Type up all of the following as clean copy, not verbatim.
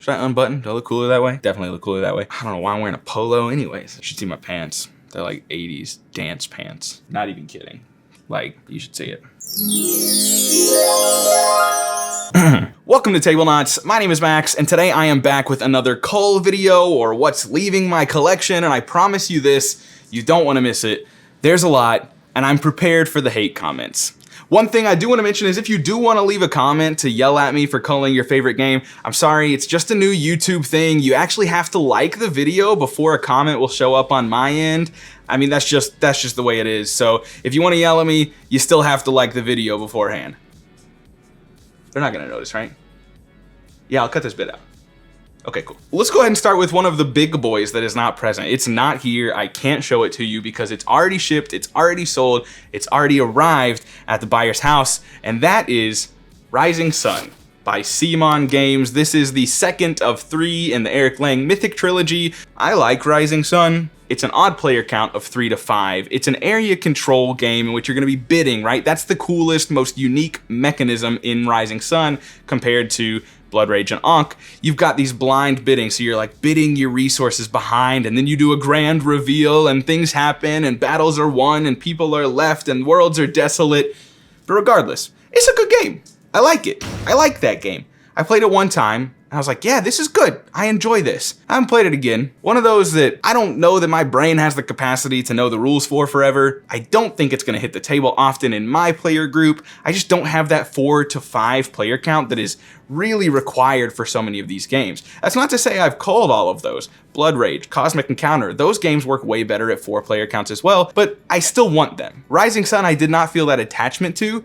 Should I unbutton? Do I look cooler that way? Definitely look cooler that way. I don't know why I'm wearing a polo anyways. You should see my pants. They're like 80s dance pants. Not even kidding. Like, you should see it. Welcome to Tablenauts. My name is Max, and today I am back with another cull video, or what's leaving my collection, and I promise you this, you don't want to miss it. There's a lot, and I'm prepared for the hate comments. One thing I do want to mention is if you do want to leave a comment to yell at me for culling your favorite game, I'm sorry, it's just a new YouTube thing. You actually have to like the video before a comment will show up on my end. I mean, that's just the way it is. So if you want to yell at me, you still have to like the video beforehand. They're not going to notice, right? Yeah, I'll cut this bit out. Okay, cool. Let's go ahead and start with one of the big boys that is not present. It's not here. I can't show it to you because it's already shipped, it's already sold, it's already arrived at the buyer's house, and that is Rising Sun by CMON Games. This is the second of 3 in the Eric Lang Mythic Trilogy. I like Rising Sun. It's an odd player count of 3 to 5. It's an area control game in which you're going to be bidding, right? That's the coolest, most unique mechanism in Rising Sun compared to Blood Rage and Ankh. You've got these blind bidding, so you're like bidding your resources behind, and then you do a grand reveal and things happen and battles are won and people are left and worlds are desolate. But regardless, it's a good game. I like it. I like that game. I played it one time and I was like, yeah, this is good. I enjoy this. I haven't played it again. One of those that I don't know that my brain has the capacity to know the rules for forever. I don't think it's gonna hit the table often in my player group. I just don't have that 4 to 5 player count that is really required for so many of these games. That's not to say I've called all of those. Blood Rage, Cosmic Encounter, those games work way better at 4 player counts as well, but I still want them. Rising Sun I did not feel that attachment to,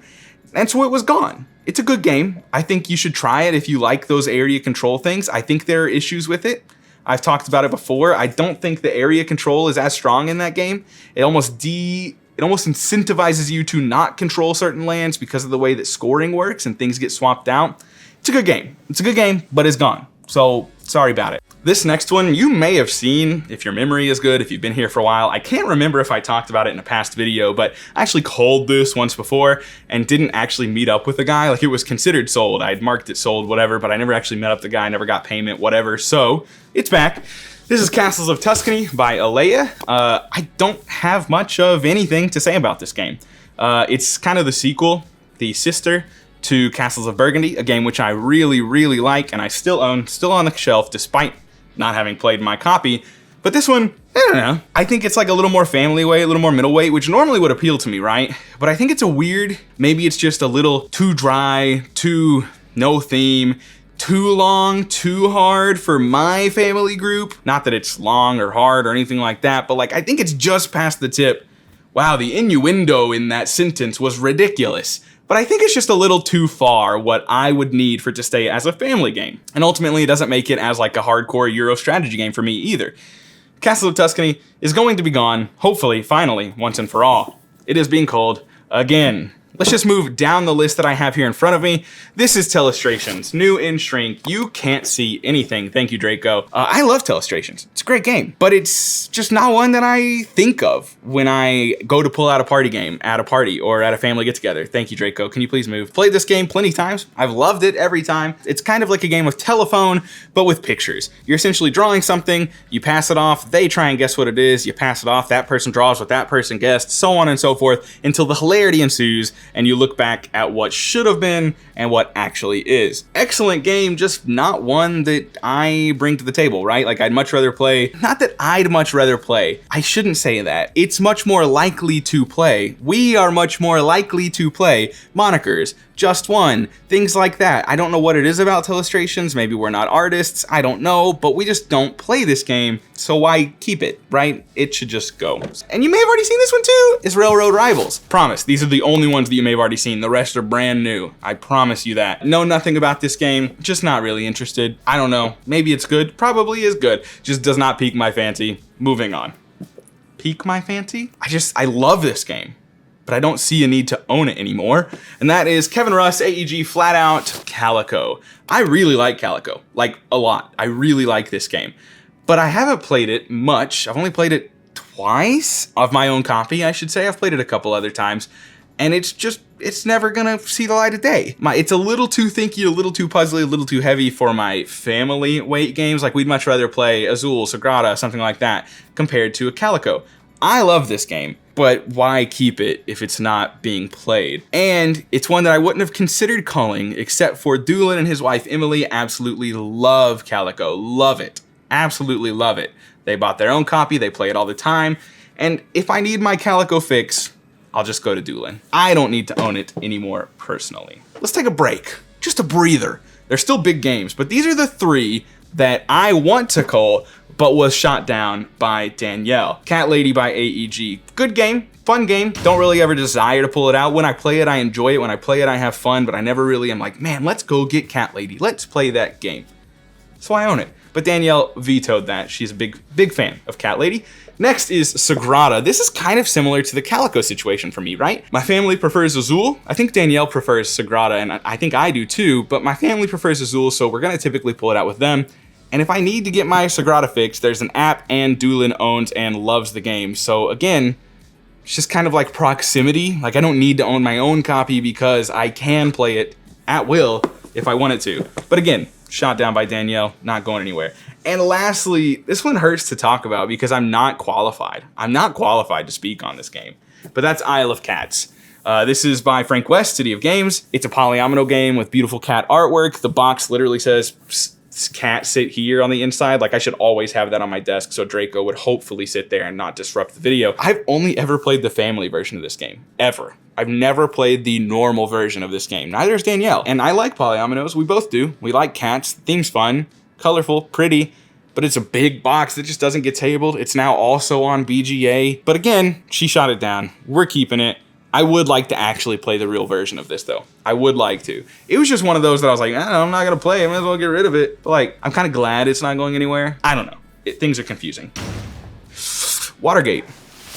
and so it was gone. It's a good game. I think you should try it if you like those area control things. I think there are issues with it. I've talked about it before. I don't think the area control is as strong in that game. It almost incentivizes you to not control certain lands because of the way that scoring works and things get swapped out. It's a good game. It's a good game, but it's gone. So sorry about it. This next one you may have seen if your memory is good, if you've been here for a while. I can't remember if I talked about it in a past video, but I actually called this once before and didn't actually meet up with the guy. Like, it was considered sold. I'd marked it sold, whatever, but I never actually met up with the guy, never got payment, whatever. So it's back. This is Castles of Tuscany by Alea. I don't have much of anything to say about this game. It's kind of the sequel, the sister to Castles of Burgundy, a game which I really, really like and I still own, still on the shelf despite not having played my copy. But this one, I don't know. I think it's like a little more family weight, a little more middleweight, which normally would appeal to me, right? But I think it's a weird, maybe it's just a little too dry, too no theme, too long, too hard for my family group. Not that it's long or hard or anything like that, but like I think it's just past the tip. Wow, the innuendo in that sentence was ridiculous. But I think it's just a little too far what I would need for it to stay as a family game. And ultimately it doesn't make it as like a hardcore Euro strategy game for me either. Castles of Tuscany is going to be gone, hopefully, finally, once and for all. It is being culled again. Let's just move down the list that I have here in front of me. This is Telestrations, new in shrink. You can't see anything. Thank you, Draco. I love Telestrations. It's a great game, but it's just not one that I think of when I go to pull out a party game at a party or at a family get together. Thank you, Draco. Can you please move? Played this game plenty of times. I've loved it every time. It's kind of like a game of telephone, but with pictures. You're essentially drawing something, you pass it off, they try and guess what it is, you pass it off, that person draws what that person guessed, so on and so forth, until the hilarity ensues, and you look back at what should have been and what actually is. Excellent game, just not one that I bring to the table, right? Like, I'd much rather play, not that I'd much rather play, I shouldn't say that. It's much more likely to play. We are much more likely to play Monikers, Just One, things like that. I don't know what it is about Telestrations, maybe we're not artists, I don't know, but we just don't play this game, so why keep it, right? It should just go. And you may have already seen this one too, is Railroad Rivals. Promise, these are the only ones that you may have already seen, the rest are brand new. I promise you that. Know nothing about this game, just not really interested. I don't know, maybe it's good, probably is good, just does not pique my fancy. Moving on. Pique my fancy? I love this game, but I don't see a need to own it anymore. And that is Kevin Russ, AEG Flat Out Calico. I really like Calico, like a lot. I really like this game, but I haven't played it much. I've only played it twice of my own copy, I should say. I've played it a couple other times. and it's never gonna see the light of day. It's a little too thinky, a little too puzzly, a little too heavy for my family weight games. Like, we'd much rather play Azul, Sagrada, something like that, compared to a Calico. I love this game, but why keep it if it's not being played? And it's one that I wouldn't have considered culling, except for Doolin and his wife Emily absolutely love Calico. Love it. Absolutely love it. They bought their own copy, they play it all the time, and if I need my Calico fix, I'll just go to Doolin. I don't need to own it anymore personally. Let's take a break, just a breather. They're still big games, but these are the 3 that I want to cull, but was shot down by Danielle. Cat Lady by AEG. Good game, fun game. Don't really ever desire to pull it out. When I play it, I enjoy it. When I play it, I have fun, but I never really am like, man, let's go get Cat Lady. Let's play that game. So I own it. But Danielle vetoed that. She's a big fan of Cat Lady. Next is Sagrada. This is kind of similar to the Calico situation for me, right? My family prefers Azul. I think Danielle prefers Sagrada, and I think I do too, but my family prefers Azul, so we're gonna typically pull it out with them. And if I need to get my Sagrada fix, there's an app, and Doolin owns and loves the game. So again, it's just kind of like proximity. Like, I don't need to own my own copy because I can play it at will if I wanted to. But again, shot down by Danielle, not going anywhere. And lastly, this one hurts to talk about because I'm not qualified. I'm not qualified to speak on this game, but that's Isle of Cats. This is by Frank West, City of Games. It's a polyomino game with beautiful cat artwork. The box literally says, cat sit here on the inside. Like, I should always have that on my desk so Draco would hopefully sit there and not disrupt the video. I've only ever played the family version of this game, ever. I've never played the normal version of this game. Neither is Danielle. And I like polyominoes, we both do. We like cats, the theme's fun, colorful, pretty, but it's a big box that just doesn't get tabled. It's now also on BGA. But again, she shot it down. We're keeping it. I would like to actually play the real version of this though. I would like to. It was just one of those that I was like, I'm not gonna play it, I might as well get rid of it. But like, I'm kind of glad it's not going anywhere. I don't know, things are confusing. Watergate.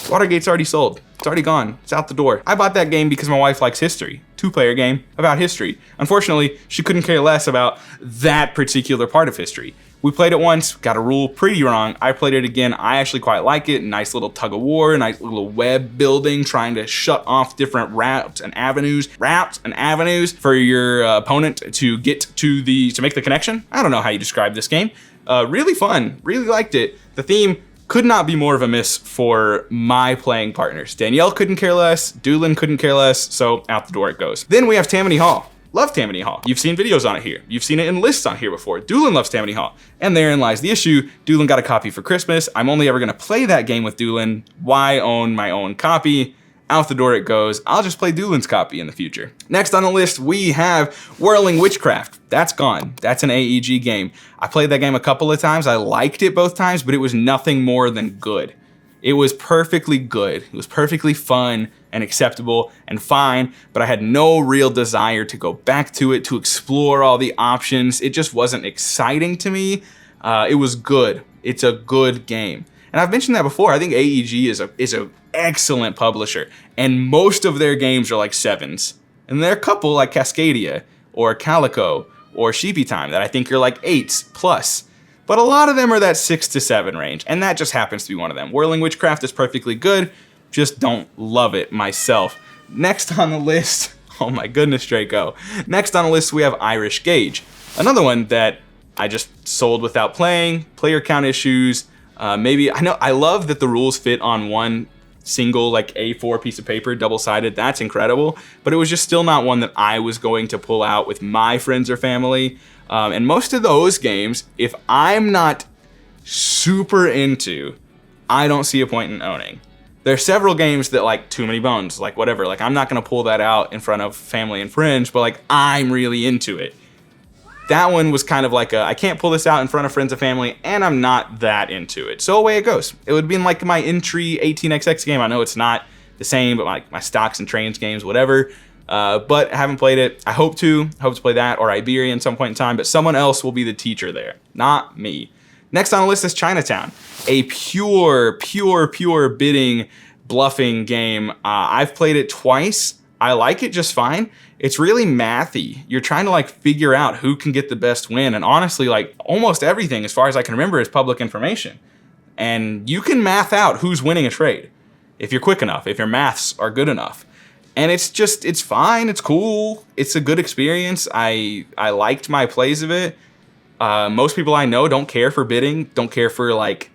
Watergate's already sold. It's already gone, it's out the door. I bought that game because my wife likes history. 2-player game about history. Unfortunately, she couldn't care less about that particular part of history. We played it once, got a rule pretty wrong. I played it again, I actually quite like it. Nice little tug of war, nice little web building, trying to shut off different routes and avenues for your opponent to get to make the connection. I don't know how you describe this game. Really fun, really liked it. The theme could not be more of a miss for my playing partners. Danielle couldn't care less, Doolin couldn't care less, so out the door it goes. Then we have Tammany Hall. Love Tammany Hall. You've seen videos on it here. You've seen it in lists on here before. Doolin loves Tammany Hall. And therein lies the issue. Doolin got a copy for Christmas. I'm only ever gonna play that game with Doolin. Why own my own copy? Out the door it goes. I'll just play Doolin's copy in the future. Next on the list, we have Whirling Witchcraft. That's gone. That's an AEG game. I played that game a couple of times. I liked it both times, but it was nothing more than good. It was perfectly good. It was perfectly fun and acceptable and fine, but I had no real desire to go back to it, to explore all the options. It just wasn't exciting to me. It was good. It's a good game. And I've mentioned that before. I think AEG is a excellent publisher, and most of their games are like 7s. And there are a couple like Cascadia or Calico or Sheepy Time that I think are like 8s plus. But a lot of them are that 6 to 7 range, and that just happens to be one of them. Whirling Witchcraft is perfectly good, just don't love it myself. Next on the list, oh my goodness, Draco. Next on the list, we have Irish Gauge. Another one that I just sold without playing, player count issues. I love that the rules fit on one single like A4 piece of paper, double-sided. That's incredible, but it was just still not one that I was going to pull out with my friends or family. And most of those games, if I'm not super into, I don't see a point in owning. There are several games that like Too Many Bones, like whatever, like I'm not gonna pull that out in front of family and friends, but like I'm really into it. That one was kind of like I can't pull this out in front of friends and family, and I'm not that into it. So away it goes. It would be like my entry 18xx game. I know it's not the same, but like my Stocks and Trains games, whatever. But I haven't played it. I hope to play that or Iberia at some point in time, but someone else will be the teacher there, not me. Next on the list is Chinatown, a pure bidding, bluffing game. I've played it twice. I like it just fine. It's really mathy. You're trying to like figure out who can get the best win. And honestly, like almost everything, as far as I can remember, is public information. And you can math out who's winning a trade if you're quick enough, if your maths are good enough. And it's fine, it's cool, it's a good experience. I liked my plays of it. Most people I know don't care for bidding, don't care for like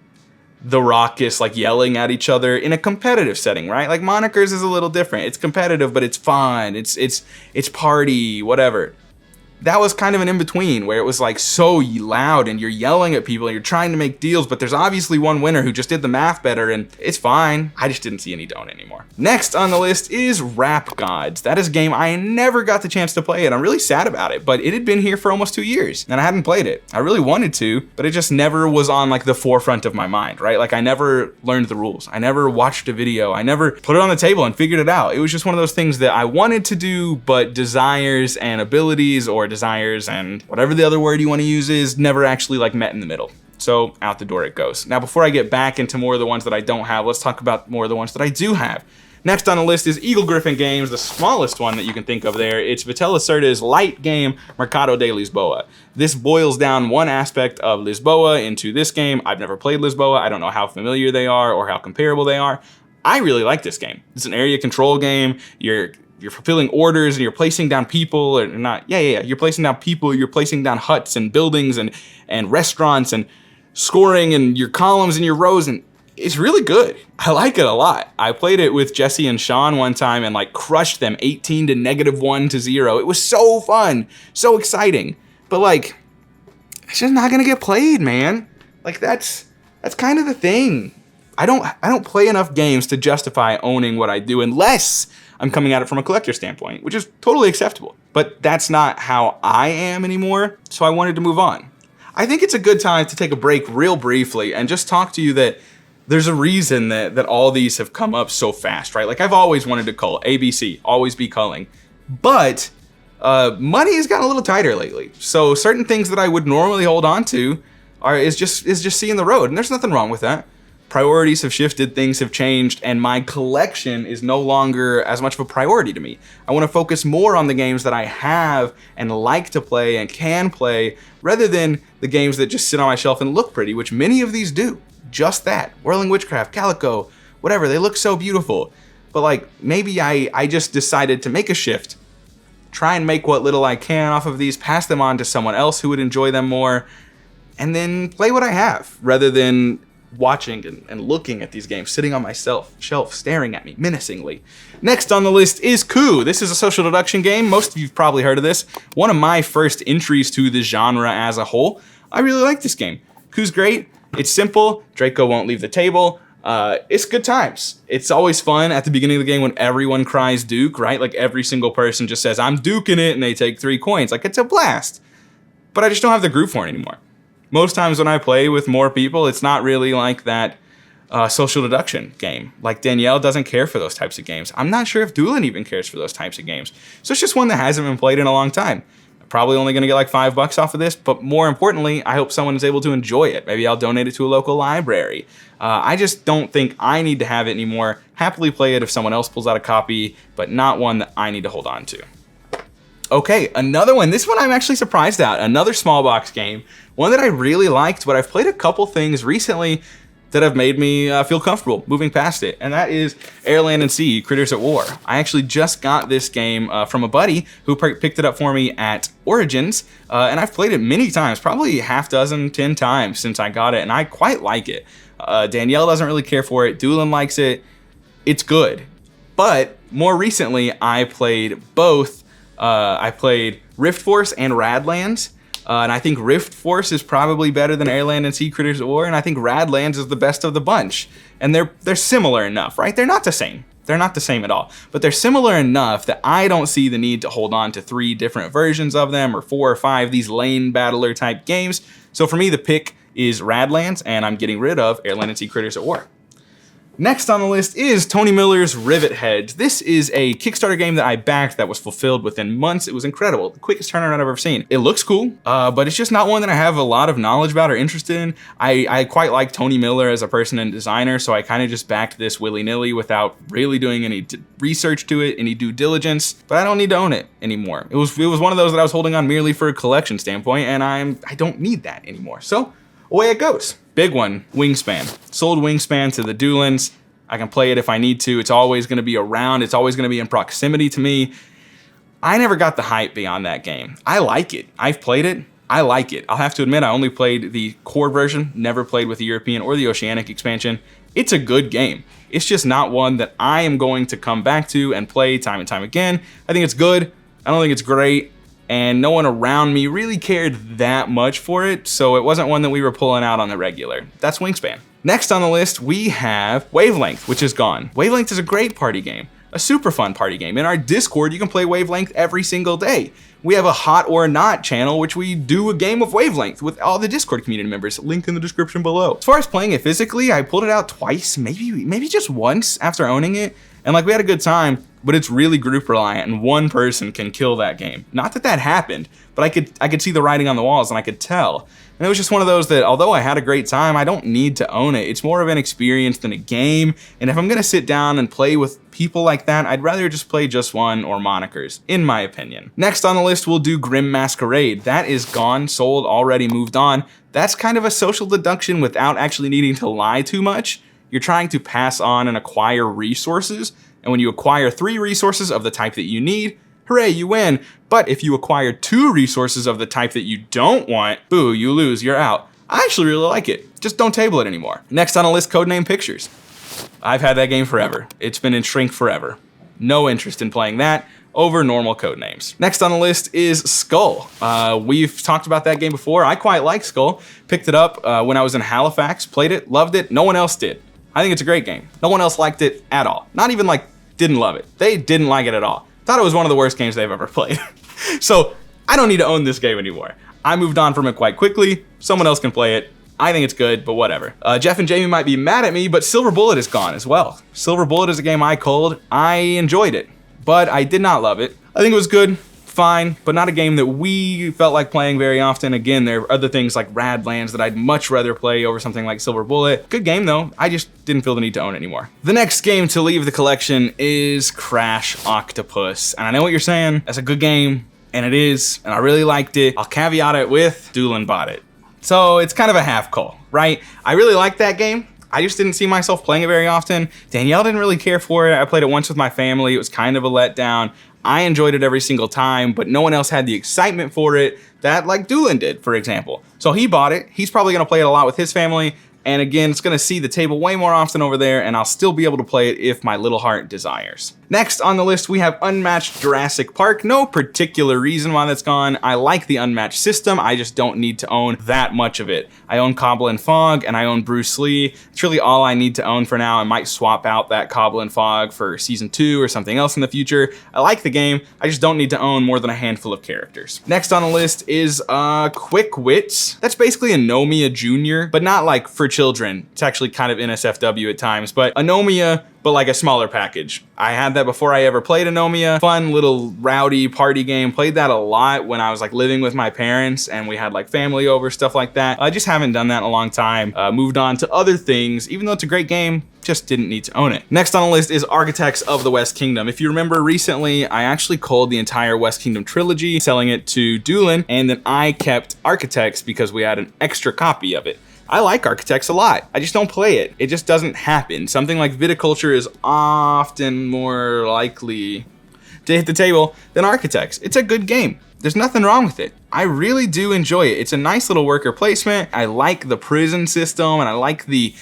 the raucous like yelling at each other in a competitive setting, right? Like Monikers is a little different. It's competitive, but it's fun. It's party, whatever. That was kind of an in-between where it was like so loud and you're yelling at people and you're trying to make deals, but there's obviously one winner who just did the math better and it's fine. I just didn't see any don't anymore. Next on the list is Rap Godz. That is a game I never got the chance to play and I'm really sad about it, but it had been here for almost 2 years and I hadn't played it. I really wanted to, but it just never was on like the forefront of my mind, right? Like I never learned the rules. I never watched a video. I never put it on the table and figured it out. It was just one of those things that I wanted to do, but desires and abilities or desires and whatever the other word you want to use is never actually like met in the middle. So out the door it goes. Now before I get back into more of the ones that I don't have, let's talk about more of the ones that I do have. Next on the list is Eagle Griffin Games, the smallest one that you can think of there. It's Vitel Lacerda's light game, Mercado De Lisboa. This boils down one aspect of Lisboa into this game. I've never played Lisboa. I don't know how familiar they are or how comparable they are. I really like this game. It's an area control game. You're fulfilling orders and you're placing down people or not. Yeah. You're placing down people. You're placing down huts and buildings and restaurants and scoring and your columns and your rows. And it's really good. I like it a lot. I played it with Jesse and Sean one time and like crushed them 18 to -1 to 0. It was so fun, so exciting. But like, it's just not gonna get played, man. Like that's kind of the thing. I don't play enough games to justify owning what I do unless I'm coming at it from a collector standpoint, which is totally acceptable. But that's not how I am anymore, so I wanted to move on. I think it's a good time to take a break real briefly and just talk to you that there's a reason that all these have come up so fast, right? Like I've always wanted to cull, ABC, always be culling. But money has gotten a little tighter lately. So certain things that I would normally hold on to is just seeing the road, and there's nothing wrong with that. Priorities have shifted, things have changed, and my collection is no longer as much of a priority to me. I want to focus more on the games that I have and like to play and can play, rather than the games that just sit on my shelf and look pretty, which many of these do. Just that. Whirling Witchcraft, Calico, whatever, they look so beautiful. But like, maybe I just decided to make a shift, try and make what little I can off of these, pass them on to someone else who would enjoy them more, and then play what I have, rather than watching and looking at these games, sitting on my shelf, staring at me menacingly. Next on the list is Coup. This is a social deduction game. Most of you've probably heard of this. One of my first entries to the genre as a whole. I really like this game. Coup's great. It's simple. Draco won't leave the table. It's good times. It's always fun at the beginning of the game when everyone cries Duke, right? Like every single person just says, I'm duking it, and they take 3 coins. Like it's a blast. But I just don't have the groove for it anymore. Most times when I play with more people, it's not really like that social deduction game. Like Danielle doesn't care for those types of games. I'm not sure if Doolin even cares for those types of games. So it's just one that hasn't been played in a long time. I'm probably only gonna get like $5 off of this, but more importantly, I hope someone is able to enjoy it. Maybe I'll donate it to a local library. I just don't think I need to have it anymore. Happily play it if someone else pulls out a copy, but not one that I need to hold on to. Okay, another one. This one I'm actually surprised at. Another small box game. One that I really liked, but I've played a couple things recently that have made me feel comfortable moving past it, and that is Air, Land, and Sea, Critters at War. I actually just got this game from a buddy who picked it up for me at Origins, and I've played it many times, probably half dozen, 10 times since I got it, and I quite like it. Danielle doesn't really care for it. Doolin likes it. It's good. But more recently, I played both. I played Rift Force and Radlands. And I think Rift Force is probably better than Air, Land, and Sea Critters at War, and I think Radlands is the best of the bunch. And they're similar enough, right? They're not the same. They're not the same at all. But they're similar enough that I don't see the need to hold on to 3 different versions of them, or 4 or 5, these lane battler type games. So for me, the pick is Radlands, and I'm getting rid of Air, Land, and Sea Critters at War. Next on the list is Tony Miller's Rivet Heads. This is a Kickstarter game that I backed that was fulfilled within months. It was incredible. The quickest turnaround I've ever seen. It looks cool, but it's just not one that I have a lot of knowledge about or interested in. I quite like Tony Miller as a person and designer, so I kind of just backed this willy-nilly without really doing any research to it, any due diligence, but I don't need to own it anymore. It was one of those that I was holding on merely for a collection standpoint, and I don't need that anymore. So away it goes. Big one, Wingspan. Sold Wingspan to the Doolins. I can play it if I need to. It's always going to be around. It's always going to be in proximity to me. I never got the hype beyond that game. I like it. I've played it. I like it. I'll have to admit, I only played the core version, never played with the European or the Oceanic expansion. It's a good game. It's just not one that I am going to come back to and play time and time again. I think it's good. I don't think it's great. And no one around me really cared that much for it, so it wasn't one that we were pulling out on the regular. That's Wingspan. Next on the list, we have Wavelength, which is gone. Wavelength is a great party game, a super fun party game. In our Discord, you can play Wavelength every single day. We have a Hot or Not channel, which we do a game of Wavelength with all the Discord community members. Link in the description below. As far as playing it physically, I pulled it out twice, maybe just once after owning it. And like we had a good time, but it's really group reliant and one person can kill that game. Not that that happened, but I could see the writing on the walls and I could tell. And it was just one of those that although I had a great time, I don't need to own it. It's more of an experience than a game. And if I'm gonna sit down and play with people like that, I'd rather just play Just One or Monikers, in my opinion. Next on the list, we'll do Grimm Masquerade. That is gone, sold, already moved on. That's kind of a social deduction without actually needing to lie too much. You're trying to pass on and acquire resources. And when you acquire 3 resources of the type that you need, hooray, you win. But if you acquire 2 resources of the type that you don't want, boo, you lose, you're out. I actually really like it. Just don't table it anymore. Next on the list, Codenames Pictures. I've had that game forever. It's been in shrink forever. No interest in playing that over normal Codenames. Next on the list is Skull. We've talked about that game before. I quite like Skull. Picked it up when I was in Halifax, played it, loved it. No one else did. I think it's a great game. No one else liked it at all. Not even like didn't love it. They didn't like it at all. Thought it was one of the worst games they've ever played. So I don't need to own this game anymore. I moved on from it quite quickly. Someone else can play it. I think it's good, but whatever. Jeff and Jamie might be mad at me, but Silver Bullet is gone as well. Silver Bullet is a game I culled. I enjoyed it, but I did not love it. I think it was good, fine, but not a game that we felt like playing very often. Again, there are other things like Radlands that I'd much rather play over something like Silver Bullet. Good game though, I just didn't feel the need to own it anymore. The next game to leave the collection is Crash Octopus. And I know what you're saying, that's a good game, and it is, and I really liked it. I'll caveat it with, Doolin bought it. So it's kind of a half call, right? I really liked that game. I just didn't see myself playing it very often. Danielle didn't really care for it. I played it once with my family. It was kind of a letdown. I enjoyed it every single time, but no one else had the excitement for it that like Doolin did, for example. So he bought it. He's probably gonna play it a lot with his family. And again, it's gonna see the table way more often over there, and I'll still be able to play it if my little heart desires. Next on the list, we have Unmatched Jurassic Park. No particular reason why that's gone. I like the Unmatched system. I just don't need to own that much of it. I own Cobble and Fog, and I own Bruce Lee. It's really all I need to own for now. I might swap out that Cobble and Fog for season 2 or something else in the future. I like the game. I just don't need to own more than a handful of characters. Next on the list is Quick Wits. That's basically a Nomia Junior, but not like for children. It's actually kind of NSFW at times, but Anomia, but like a smaller package. I had that before I ever played Anomia. Fun little rowdy party game. Played that a lot when I was like living with my parents and we had like family over, stuff like that. I just haven't done that in a long time. Moved on to other things. Even though it's a great game, just didn't need to own it. Next on the list is Architects of the West Kingdom. If you remember recently, I actually culled the entire West Kingdom trilogy, selling it to Doolin, and then I kept Architects because we had an extra copy of it. I like Architects a lot. I just don't play it. It just doesn't happen. Something like Viticulture is often more likely to hit the table than Architects. It's a good game. There's nothing wrong with it. I really do enjoy it. It's a nice little worker placement. I like the prison system, and I like the,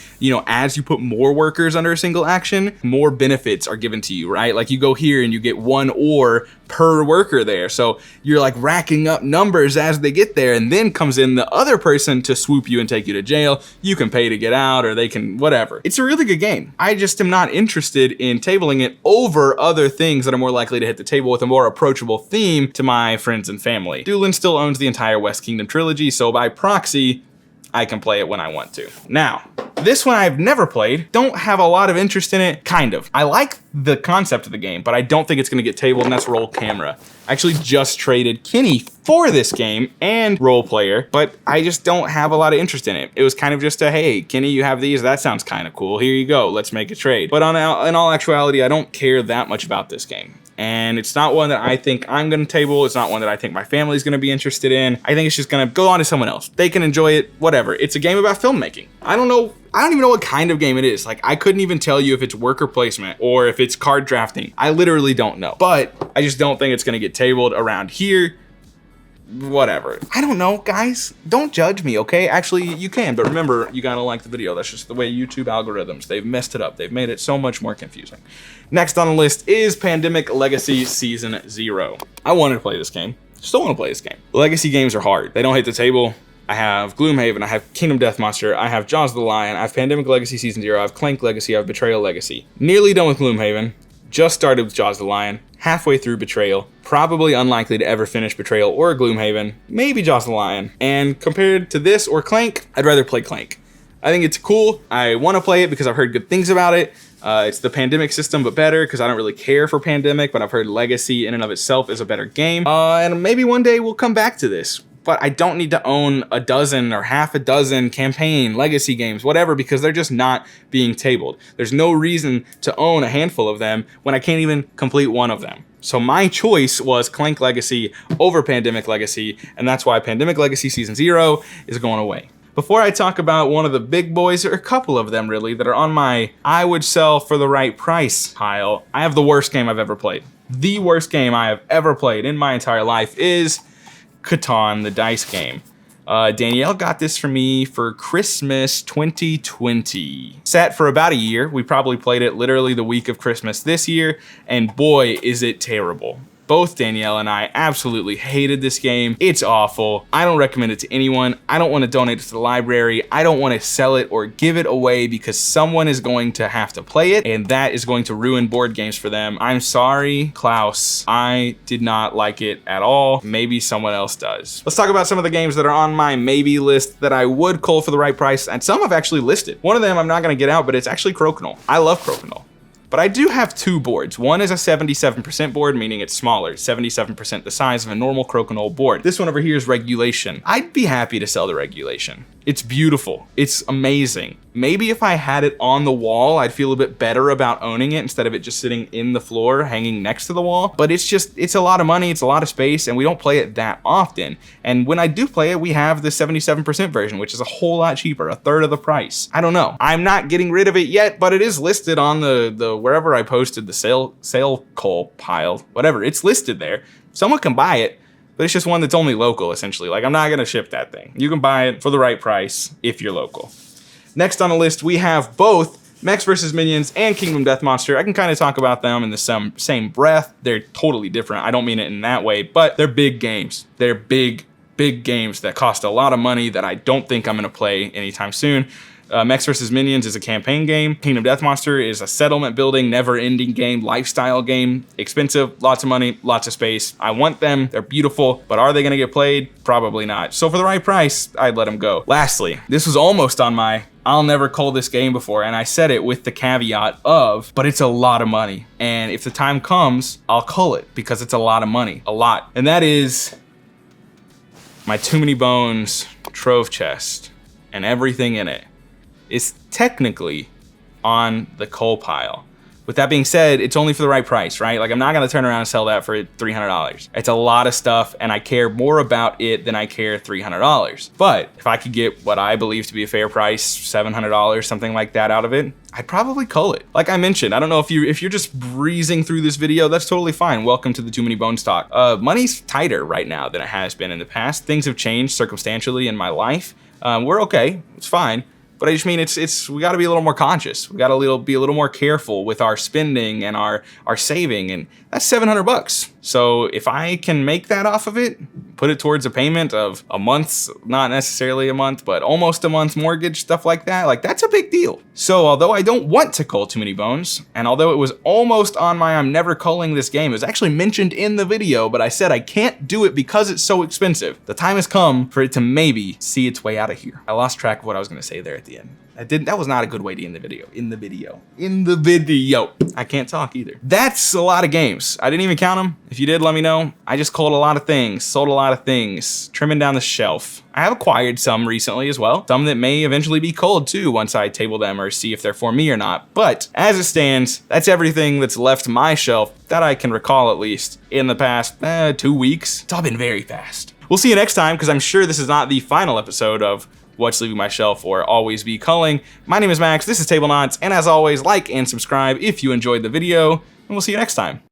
as you put more workers under a single action, more benefits are given to you, right? Like you go here and you get 1 ore per worker there. So you're like racking up numbers as they get there, and then comes in the other person to swoop you and take you to jail. You can pay to get out, or they can, whatever. It's a really good game. I just am not interested in tabling it over other things that are more likely to hit the table with a more approachable theme to my friends and family. Doolin still owns the entire West Kingdom trilogy, so by proxy, I can play it when I want to. Now, this one I've never played, don't have a lot of interest in it, kind of. I like the concept of the game, but I don't think it's gonna get tabled, and that's Roll Camera. I actually just traded Kenny for this game and Roll Player, but I just don't have a lot of interest in it. It was kind of just a, hey, Kenny, you have these, that sounds kind of cool, here you go, let's make a trade. But in all actuality, I don't care that much about this game. And it's not one that I think I'm going to table. It's not one that I think my family's going to be interested in. I think it's just going to go on to someone else. They can enjoy it, whatever. It's a game about filmmaking. I don't even know what kind of game it is. Like, I couldn't even tell you if it's worker placement or if it's card drafting. I literally don't know. But I just don't think it's going to get tabled around here. Whatever. I don't know, guys. Don't judge me, okay? Actually, you can, but remember, you gotta like the video. That's just the way YouTube algorithms, they've messed it up. They've made it so much more confusing. Next on the list is Pandemic Legacy Season 0. I wanted to play this game. Still want to play this game. Legacy games are hard. They don't hit the table. I have Gloomhaven, I have Kingdom Death Monster, I have Jaws of the Lion, I have Pandemic Legacy Season 0, I have Clank Legacy, I have Betrayal Legacy. Nearly done with Gloomhaven. Just started with Jaws of the Lion, halfway through Betrayal, probably unlikely to ever finish Betrayal or Gloomhaven, maybe Jaws of the Lion. And compared to this or Clank, I'd rather play Clank. I think it's cool. I want to play it because I've heard good things about it. It's the Pandemic system, but better, because I don't really care for Pandemic, but I've heard Legacy in and of itself is a better game. And maybe one day we'll come back to this. But I don't need to own a dozen or half a dozen campaign, legacy games, whatever, because they're just not being tabled. There's no reason to own a handful of them when I can't even complete one of them. So my choice was Clank Legacy over Pandemic Legacy, and that's why Pandemic Legacy Season 0 is going away. Before I talk about one of the big boys, or a couple of them really, that are on my I would sell for the right price pile, I have the worst game I've ever played. The worst game I have ever played in my entire life is Catan, the dice game. Danielle got this for me for Christmas 2020. Sat for about a year. We probably played it literally the week of Christmas this year, and boy, is it terrible. Both Danielle and I absolutely hated this game. It's awful. I don't recommend it to anyone. I don't want to donate it to the library. I don't want to sell it or give it away because someone is going to have to play it, and that is going to ruin board games for them. I'm sorry, Klaus. I did not like it at all. Maybe someone else does. Let's talk about some of the games that are on my maybe list that I would cull for the right price, and some I've actually listed. One of them I'm not going to get out, but it's actually Crokinole. I love Crokinole. But I do have two boards. One is a 77% board, meaning it's smaller, 77% the size of a normal Crokinole board. This one over here is Regulation. I'd be happy to sell the Regulation. It's beautiful. It's amazing. Maybe if I had it on the wall, I'd feel a bit better about owning it instead of it just sitting in the floor, hanging next to the wall. But it's a lot of money, it's a lot of space, and we don't play it that often. And when I do play it, we have the 77% version, which is a whole lot cheaper, a third of the price. I don't know. I'm not getting rid of it yet, but it is listed on the wherever I posted the sale call pile, whatever, it's listed there. Someone can buy it, but it's just one that's only local, essentially. Like, I'm not gonna ship that thing. You can buy it for the right price if you're local. Next on the list, we have both Mechs vs. Minions and Kingdom Death Monster. I can kind of talk about them in the same breath. They're totally different. I don't mean it in that way, but they're big games. They're big games that cost a lot of money that I don't think I'm gonna play anytime soon. Mechs vs. Minions is a campaign game. Kingdom Death Monster is a settlement building, never-ending game, lifestyle game. Expensive, lots of money, lots of space. I want them, they're beautiful, but are they gonna get played? Probably not. So for the right price, I'd let them go. Lastly, this was almost on my I'll never cull this game before, and I said it with the caveat of, but it's a lot of money. And if the time comes, I'll cull it because it's a lot of money, a lot. And that is my Too Many Bones Trove Chest and everything in it. Is technically on the cull pile. With that being said, it's only for the right price, right? Like, I'm not gonna turn around and sell that for $300. It's a lot of stuff, and I care more about it than I care $300. But if I could get what I believe to be a fair price, $700, something like that out of it, I'd probably cull it. Like I mentioned, I don't know if you're just breezing through this video, that's totally fine. Welcome to the Too Many Bones talk. Money's tighter right now than it has been in the past. Things have changed circumstantially in my life. We're okay, it's fine. But I just mean we gotta be a little more conscious. We gotta be a little more careful with our spending and our saving, and that's $700. So if I can make that off of it, put it towards a payment of a month's, not necessarily a month, but almost a month's mortgage, stuff like that, like that's a big deal. So although I don't want to cull Too Many Bones, and although it was almost on my I'm never culling this game, it was actually mentioned in the video, but I said I can't do it because it's so expensive. The time has come for it to maybe see its way out of here. I lost track of what I was gonna say there at the end. That was not a good way to end the video. In the video. I can't talk either. That's a lot of games. I didn't even count them. If you did, let me know. I just culled a lot of things, sold a lot of things, trimming down the shelf. I have acquired some recently as well. Some that may eventually be culled too once I table them or see if they're for me or not. But as it stands, that's everything that's left my shelf that I can recall, at least in the past 2 weeks. It's all been very fast. We'll see you next time, because I'm sure this is not the final episode of What's Leaving My Shelf or Always Be Culling. My name is Max, this is Tablenauts, and as always, like and subscribe if you enjoyed the video, and we'll see you next time.